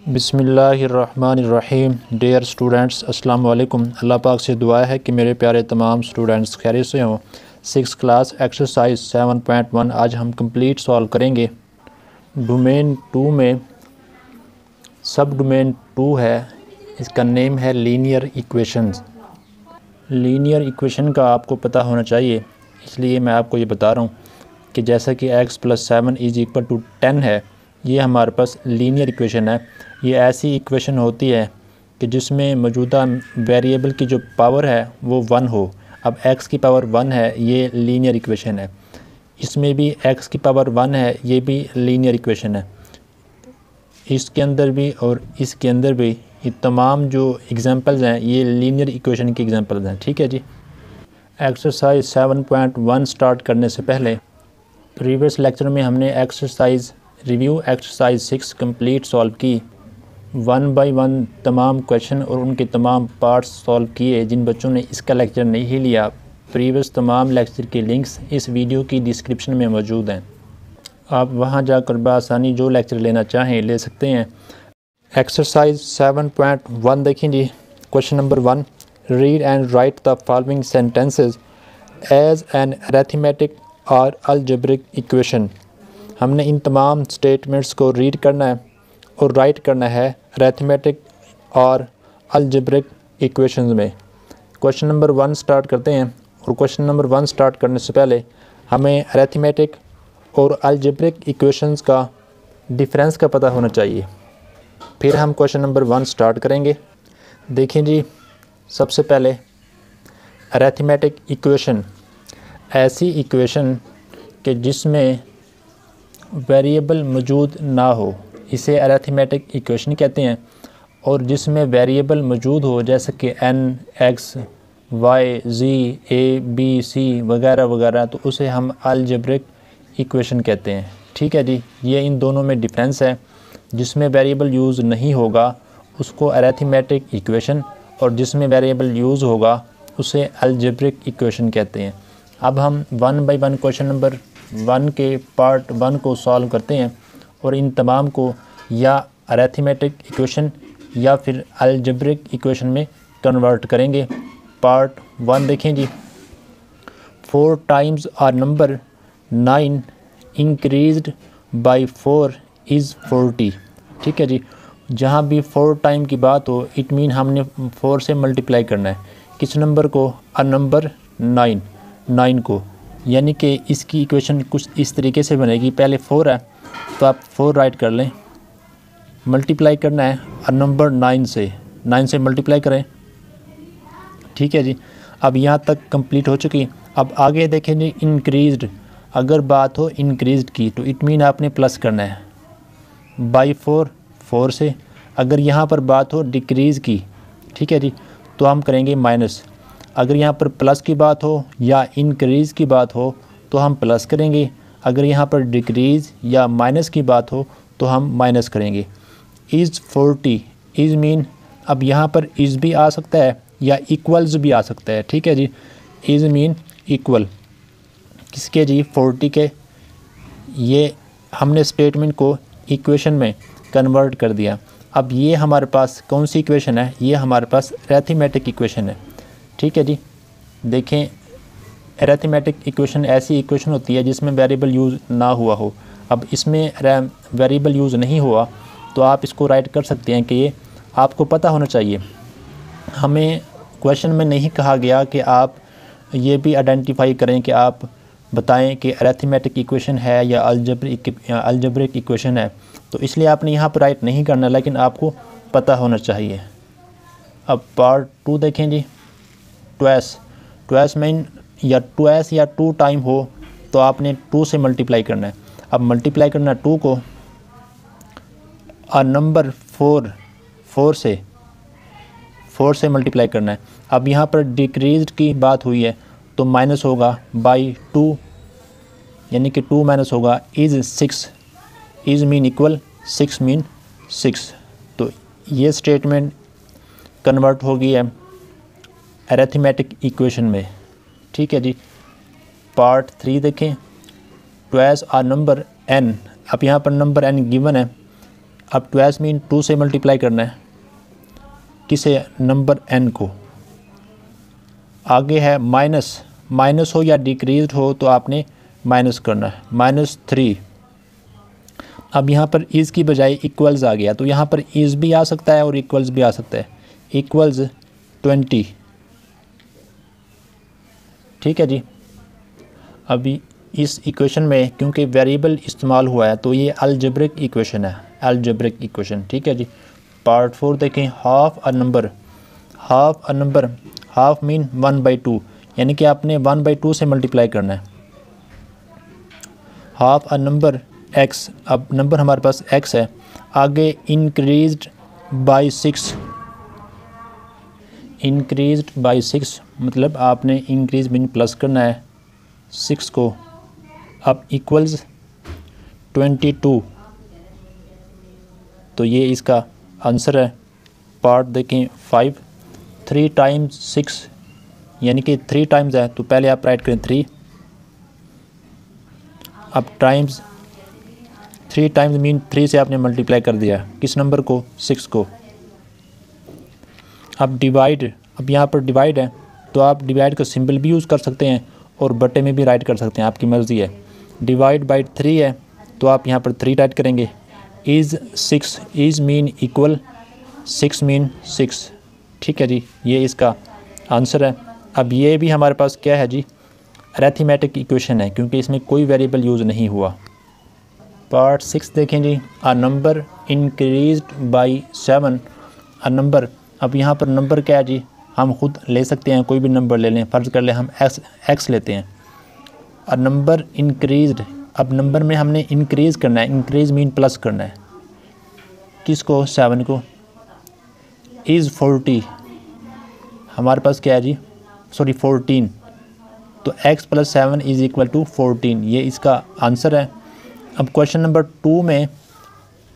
बिस्मिल्लाहिर्रहमानिर्रहीम। Dear students, अस्सलाम वालेकुम। अल्लाह पाक से दुआ है कि मेरे प्यारे तमाम स्टूडेंट्स खैरियत से हों। 6th क्लास एक्सरसाइज 7.1 आज हम कंप्लीट सॉल्व करेंगे। डोमेन 2 में सब डोमेन 2 है, इसका नेम है लीनियर इक्वेशंस। लीनियर इक्वेशन का आपको पता होना चाहिए, इसलिए मैं आपको ये बता रहा हूँ कि जैसा कि x + 7 = 10 है, ये हमारे पास लीनियर इक्वेशन है। ये ऐसी इक्वेशन होती है कि जिसमें मौजूदा वेरिएबल की जो पावर है वो 1 हो। अब x की पावर 1 है, ये लीनियर इक्वेशन है। इसमें भी x की पावर 1 है, ये भी लीनियर इक्वेशन है। इसके अंदर भी और इसके अंदर भी ये तमाम जो एग्जांपल्स हैं ये लीनियर इक्वेशन की एग्जांपल्स हैं। ठीक है जी। एक्सरसाइज 7.1 स्टार्ट करने से पहले प्रीवियस लेक्चर में हमने एक्सरसाइज 6 कंप्लीट सॉल्व की। 1 बाय 1 तमाम क्वेश्चन और उनके तमाम पार्ट्स सॉल्व किए। जिन बच्चों ने इसका लेक्चर नहीं लिया, प्रीवियस तमाम लेक्चर के लिंक्स इस वीडियो की डिस्क्रिप्शन में मौजूद हैं, आप वहां जाकर बआसानी जो लेक्चर लेना चाहें ले सकते हैं। एक्सरसाइज 7.1 देखें जी। Question number 1, read and write the following sentences as an arithmetic or algebraic equation. हमने इन तमाम स्टेटमेंट्स को रीड करना है और राइट करना है अरिथमेटिक और अलजेब्रिक इक्वेशंस में। क्वेश्चन नंबर 1 स्टार्ट करते हैं, और क्वेश्चन नंबर 1 स्टार्ट करने से पहले हमें अरिथमेटिक और अलजेब्रिक इक्वेशंस का डिफरेंस का पता होना चाहिए। फिर हम क्वेश्चन नंबर 1 स्टार्ट करेंगे। देखें जी, सबसे पहले अरिथमेटिक इक्वेशन, ऐसी इक्वेशन कि जिसमें वेरिएबल मौजूद ना हो, इसे अरिथमेटिक इक्वेशन कहते हैं। और जिसमें वेरिएबल मौजूद हो जैसे कि n, x, y, z, a, b, c वगैरह वगैरह, तो उसे हम अलजेब्रिक इक्वेशन कहते हैं। ठीक है जी। ये इन दोनों में डिफरेंस है। जिसमें वेरिएबल यूज़ नहीं होगा उसको अरिथमेटिक इक्वेशन, और जिसमें वेरिएबल यूज़ होगा उसे अलजेब्रिक इक्वेशन कहते हैं। अब हम 1 बाय 1 क्वेश्चन नंबर 1 के पार्ट 1 को सॉल्व करते हैं और इन तमाम को या अरिथमेटिक इक्वेशन या फिर अलजेब्रिक इक्वेशन में कन्वर्ट करेंगे। पार्ट 1 देखें जी। 4 times a number 9 increased by 4 is 40। ठीक है जी। जहाँ भी 4 टाइम की बात हो, इट मीन हमने 4 से मल्टीप्लाई करना है किस नंबर को? आ नंबर 9 को। यानी कि इसकी इक्वेशन कुछ इस तरीके से बनेगी। पहले 4 है तो आप 4 राइट कर लें, मल्टीप्लाई करना है आ नंबर 9 से मल्टीप्लाई करें। ठीक है जी। अब यहाँ तक कंप्लीट हो चुकी। अब आगे देखें जी, इंक्रीज्ड। अगर बात हो इंक्रीज्ड की तो इट मीन आपने प्लस करना है बाई 4 से। अगर यहाँ पर बात हो डिक्रीज़ की, ठीक है जी, तो हम करेंगे माइनस। अगर यहाँ पर प्लस की बात हो या इंक्रीज़ की बात हो तो हम प्लस करेंगे। अगर यहाँ पर डिक्रीज़ या माइनस की बात हो तो हम माइनस करेंगे। इज़ 40, इज़ मीन अब यहाँ पर इज़ भी आ सकता है या इक्वल्स भी आ सकता है। ठीक है जी। इज़ मीन इक्वल किसके जी? 40 के। ये हमने स्टेटमेंट को इक्वेशन में कन्वर्ट कर दिया। अब ये हमारे पास कौन सी इक्वेशन है? ये हमारे पास अरिथमेटिक इक्वेशन है। ठीक है जी। देखें, अरिथमेटिक इक्वेशन ऐसी इक्वेशन होती है जिसमें वेरिएबल यूज़ ना हुआ हो। अब इसमें वेरिएबल यूज़ नहीं हुआ तो आप इसको राइट कर सकते हैं कि ये आपको पता होना चाहिए। हमें क्वेश्चन में नहीं कहा गया कि आप ये भी आइडेंटिफाई करें कि आप बताएं कि अरिथमेटिक इक्वेशन है या अलजेब्रिक इक्वेशन है, तो इसलिए आपने यहाँ पर राइट नहीं करना, लेकिन आपको पता होना चाहिए। अब पार्ट 2 देखें जी। ट्वाइस मीन या ट्वाइस या 2 टाइम हो तो आपने 2 से मल्टीप्लाई करना है। अब मल्टीप्लाई करना 2 को और नंबर 4 से मल्टीप्लाई करना है। अब यहाँ पर डिक्रीज्ड की बात हुई है तो माइनस होगा बाई 2, यानी कि 2 माइनस होगा is 6। Is mean equal, 6 mean 6। तो ये स्टेटमेंट कन्वर्ट हो गई है अरिथमेटिक इक्वेशन में। ठीक है जी। पार्ट 3 देखें। ट्वाइस आ नंबर n। अब यहाँ पर नंबर n गिवन है। अब ट्वाइस मीन 2 से मल्टीप्लाई करना है, किसे, नंबर n को। आगे है माइनस, माइनस हो या डिक्रीज हो तो आपने माइनस करना है, -3। अब यहाँ पर इज़ की बजाय इक्वल्स आ गया, तो यहाँ पर इज़ भी आ सकता है और इक्वल्स भी आ सकता है, इक्वल्स 20। ठीक है जी। अभी इस इक्वेशन में क्योंकि वेरिएबल इस्तेमाल हुआ है तो ये अलजेब्रिक इक्वेशन है, अलजेब्रिक इक्वेशन। ठीक है जी। पार्ट 4 देखें, half a number, half a number, half mean 1/2, यानी कि आपने 1/2 से मल्टीप्लाई करना है। हाफ अ नंबर x, अब नंबर हमारे पास x है, आगे इंक्रीज्ड बाय 6, इंक्रीज्ड बाय 6 मतलब आपने इंक्रीज मीन प्लस करना है 6 को। अब इक्वल्स 22, तो ये इसका आंसर है। पार्ट देखें 5, 3 टाइम्स 6 यानी कि 3 टाइम्स है, तो पहले आप राइट करें 3, अब टाइम्स 3 टाइम्स मीन 3 से आपने मल्टीप्लाई कर दिया किस नंबर को, 6 को। अब डिवाइड, अब यहाँ पर डिवाइड है तो आप डिवाइड का सिंबल भी यूज़ कर सकते हैं और बटे में भी राइट कर सकते हैं, आपकी मर्ज़ी है। डिवाइड बाई 3 है तो आप यहाँ पर 3 राइट करेंगे। Is 6, is mean equal, 6 mean 6। ठीक है जी, ये इसका आंसर है। अब ये भी हमारे पास क्या है जी, अरिथमेटिक इक्वेशन है क्योंकि इसमें कोई वेरिएबल यूज़ नहीं हुआ। पार्ट 6 देखें जी, a number increased by 7, a number, अब यहाँ पर नंबर क्या है जी, हम खुद ले सकते हैं, कोई भी नंबर ले लें, फ़र्ज़ कर लें हम x लेते हैं। अ नंबर इंक्रीज्ड, अब नंबर में हमने इंक्रीज़ करना है, इंक्रीज मीन प्लस करना है, किसको, 7 को। इज़ 40, हमारे पास क्या है जी, सॉरी 14, तो x + 7 इज़ इक्वल टू 14, ये इसका आंसर है। अब क्वेश्चन नंबर 2 में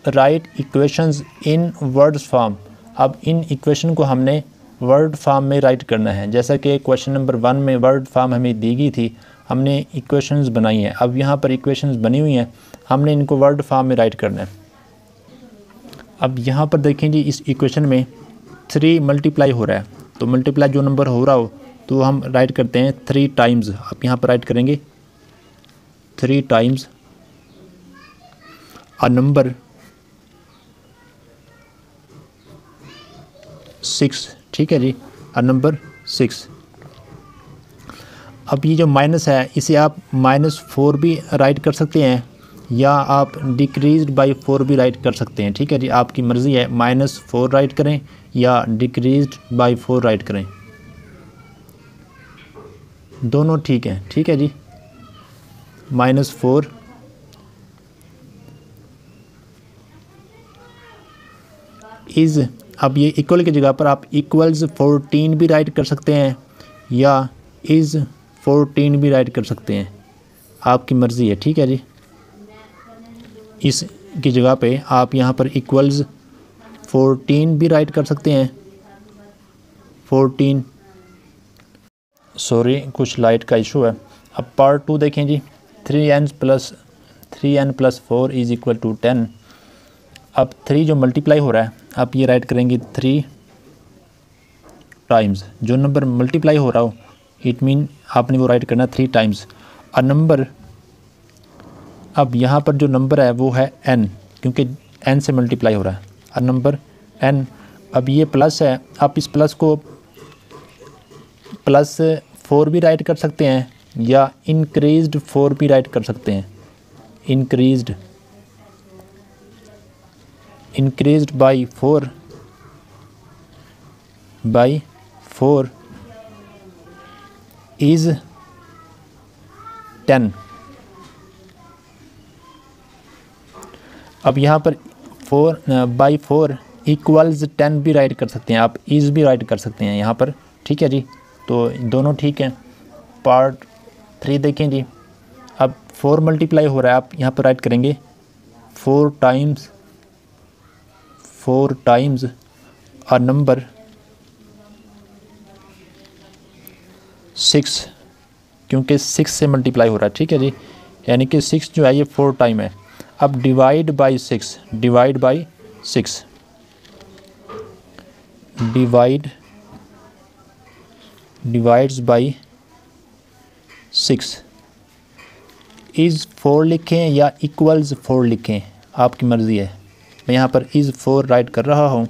राइट इक्वेशंस इन वर्ड्स फॉर्म, अब इन इक्वेशन को हमने वर्ड फॉर्म में राइट करना है, जैसा कि क्वेश्चन नंबर 1 में वर्ड फॉर्म हमें दी गई थी, हमने इक्वेशंस बनाई हैं। अब यहाँ पर इक्वेशंस बनी हुई हैं, हमने इनको वर्ड फॉर्म में राइट करना है। अब यहाँ पर देखें जी, इस इक्वेशन में 3 मल्टीप्लाई हो रहा है, तो मल्टीप्लाई जो नंबर हो रहा हो तो हम राइट करते हैं 3 टाइम्स। अब यहाँ पर राइट करेंगे 3 टाइम्स अ नंबर 6। ठीक है जी, अ नंबर 6। अब ये जो माइनस है इसे आप -4 भी राइट कर सकते हैं या आप डिक्रीज्ड बाई 4 भी राइट कर सकते हैं। ठीक है जी, आपकी मर्ज़ी है, -4 राइट करें या डिक्रीज्ड बाई 4 राइट करें, दोनों ठीक है। ठीक है जी, -4 इज़, अब ये इक्वल की जगह पर आप इक्वल्स 14 भी राइट कर सकते हैं या इज़ 14 भी राइट कर सकते हैं, आपकी मर्ज़ी है। ठीक है जी, इस की जगह पे आप यहाँ पर इक्वल्स 14 भी राइट कर सकते हैं, 14, सॉरी कुछ लाइट का इशू है। अब पार्ट 2 देखें जी, 3n + 4 इज़ इक्वल टू 10। अब 3 जो मल्टीप्लाई हो रहा है, आप ये राइट करेंगे 3 टाइम्स, जो नंबर मल्टीप्लाई हो रहा हो इट मीन आपने वो राइट करना 3 टाइम्स अ नंबर। अब यहाँ पर जो नंबर है वो है n, क्योंकि n से मल्टीप्लाई हो रहा है, अ नंबर n। अब ये प्लस है, आप इस प्लस को +4 भी राइट कर सकते हैं या इंक्रीज्ड 4 भी राइट कर सकते हैं, इंक्रीज्ड बाई 4 इज़ 10। अब यहाँ पर 4/4 इक्वल्स 10 भी राइट कर सकते हैं, आप इज़ भी राइट कर सकते हैं यहाँ पर। ठीक है जी, तो दोनों ठीक हैं। पार्ट 3 देखें जी, अब 4 मल्टीप्लाई हो रहा है, आप यहाँ पर राइट करेंगे 4 टाइम्स अ नंबर 6, क्योंकि 6 से मल्टीप्लाई हो रहा है। ठीक है जी, यानी कि 6 जो है ये 4 टाइम है। अब divide by 6, divide by 6 divides by 6। Is 4 लिखें या इक्वल्स 4 लिखें, आपकी मर्ज़ी है। मैं यहाँ पर इज़ 4 राइट कर रहा हूँ,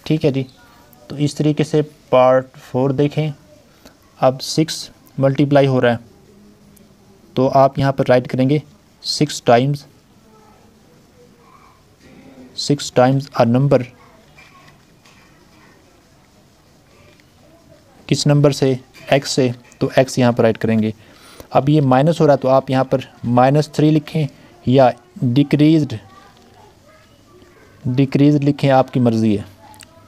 ठीक है जी। तो इस तरीके से पार्ट 4 देखें। अब 6 मल्टीप्लाई हो रहा है, तो आप यहाँ पर राइट करेंगे 6 टाइम्स अ नंबर। किस नंबर से? x से, तो x यहाँ पर राइट करेंगे। अब ये माइनस हो रहा है, तो आप यहाँ पर -3 लिखें या डिक्रीज़ लिखें, आपकी मर्ज़ी है,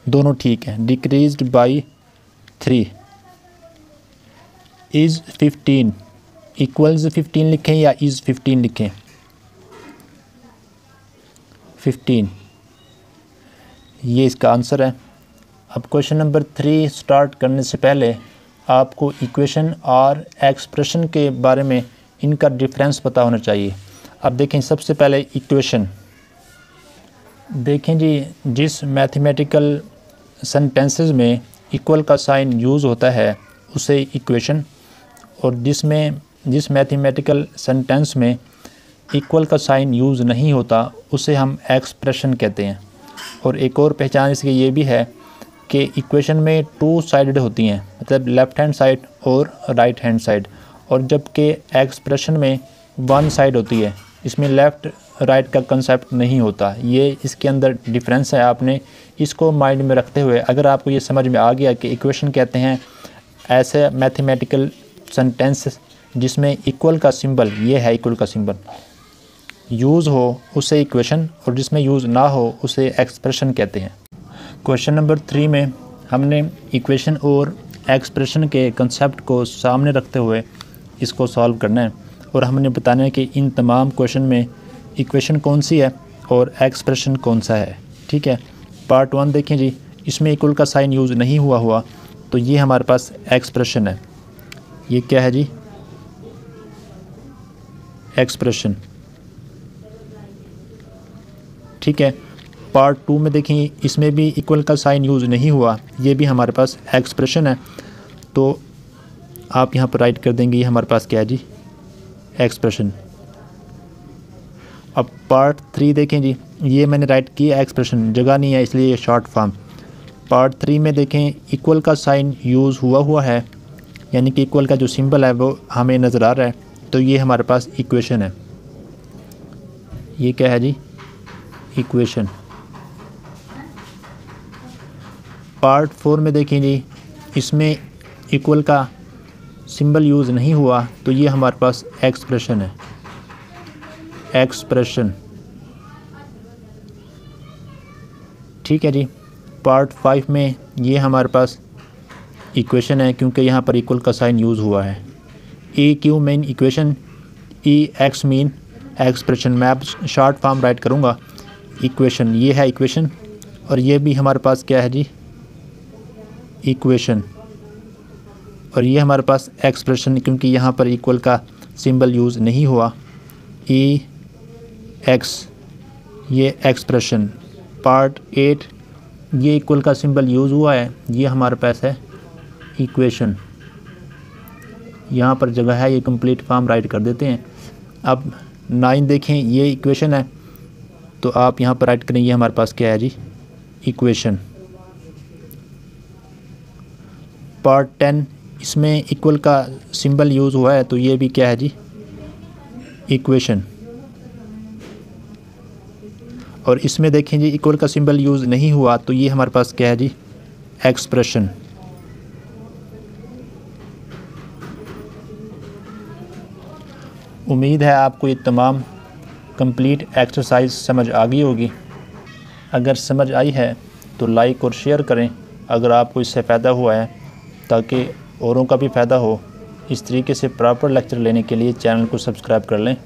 दोनों ठीक है। डिक्रीज़ड बाई 3 इज़ 15 इक्वल्स 15 लिखें या इज़ 15 लिखें? 15, ये इसका आंसर है। अब क्वेश्चन नंबर 3 स्टार्ट करने से पहले आपको इक्वेशन और एक्सप्रेशन के बारे में इनका डिफरेंस पता होना चाहिए। अब देखें, सबसे पहले इक्वेशन देखें जी। जिस मैथमेटिकल सेंटेंसेस में इक्वल का साइन यूज़ होता है उसे इक्वेशन, और जिस मैथमेटिकल सेंटेंस में इक्वल का साइन यूज़ नहीं होता उसे हम एक्सप्रेशन कहते हैं। और एक और पहचान इसकी ये भी है कि इक्वेशन में 2 साइडेड होती हैं, मतलब लेफ़्ट हैंड साइड और राइट हैंड साइड, और जबकि एक्सप्रेशन में 1 साइड होती है, इसमें लेफ़्ट राइट का कंसेप्ट नहीं होता। ये इसके अंदर डिफरेंस है। आपने इसको माइंड में रखते हुए, अगर आपको ये समझ में आ गया कि इक्वेशन कहते हैं ऐसे मैथमेटिकल सेंटेंस जिसमें इक्वल का सिंबल, ये है इक्वल का सिंबल, यूज़ हो उसे इक्वेशन, और जिसमें यूज़ ना हो उसे एक्सप्रेशन कहते हैं। क्वेश्चन नंबर 3 में हमने इक्वेशन और एक्सप्रेशन के कंसेप्ट को सामने रखते हुए इसको सॉल्व करना है, और हमने बताना है कि इन तमाम क्वेश्चन में इक्वेशन कौन सी है और एक्सप्रेशन कौन सा है, ठीक है। पार्ट 1 देखें जी, इसमें इक्वल का साइन यूज़ नहीं हुआ, तो ये हमारे पास एक्सप्रेशन है। ये क्या है जी? एक्सप्रेशन, ठीक है। पार्ट 2 में देखें, इसमें भी इक्वल का साइन यूज़ नहीं हुआ, ये भी हमारे पास एक्सप्रेशन है। तो आप यहाँ पर राइट कर देंगे, ये हमारे पास क्या है जी? एक्सप्रेशन। अब पार्ट 3 देखें जी, ये मैंने राइट किया एक्सप्रेशन, जगह नहीं है इसलिए ये शॉर्ट फॉर्म। पार्ट 3 में देखें, इक्वल का साइन यूज़ हुआ है, यानी कि इक्वल का जो सिंबल है वो हमें नज़र आ रहा है, तो ये हमारे पास इक्वेशन है। ये क्या है जी? इक्वेशन। पार्ट 4 में देखें जी, इसमें इक्वल का सिंबल यूज़ नहीं हुआ, तो ये हमारे पास एक्सप्रेशन है। एक्सप्रेशन, ठीक है जी। पार्ट 5 में ये हमारे पास इक्वेशन है, क्योंकि यहाँ पर इक्वल का साइन यूज़ हुआ है। ई क्यू मीन इक्वेशन, ई एक्स मीन एक्सप्रेशन। मैं अब शॉर्ट फॉर्म राइट करूँगा, इक्वेशन, ये है इक्वेशन, और ये भी हमारे पास क्या है जी? इक्वेशन। और ये हमारे पास एक्सप्रेशन, क्योंकि यहाँ पर इक्वल का सिंबल यूज़ नहीं हुआ, ई एक्स, ये एक्सप्रेशन। पार्ट 8, ये इक्वल का सिंबल यूज़ हुआ है, ये हमारे पास है इक्वेशन। यहाँ पर जगह है, ये कंप्लीट फॉर्म राइट कर देते हैं। अब 9 देखें, ये इक्वेशन है, तो आप यहाँ पर राइट करें, ये हमारे पास क्या है जी? इक्वेशन। पार्ट 10, इसमें इक्वल का सिंबल यूज़ हुआ है, तो ये भी क्या है जी? इक्वेशन। और इसमें देखें जी, इक्वल का सिंबल यूज़ नहीं हुआ, तो ये हमारे पास क्या है जी? एक्सप्रेशन। उम्मीद है आपको ये तमाम कंप्लीट एक्सरसाइज समझ आ गई होगी। अगर समझ आई है तो लाइक और शेयर करें अगर आपको इससे फ़ायदा हुआ है, ताकि औरों का भी फ़ायदा हो। इस तरीके से प्रॉपर लेक्चर लेने के लिए चैनल को सब्सक्राइब कर लें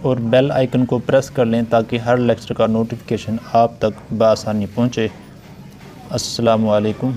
और बेल आइकन को प्रेस कर लें, ताकि हर लेक्चर का नोटिफिकेशन आप तक बआसानी पहुँचे। अस्सलामु अलैकुम।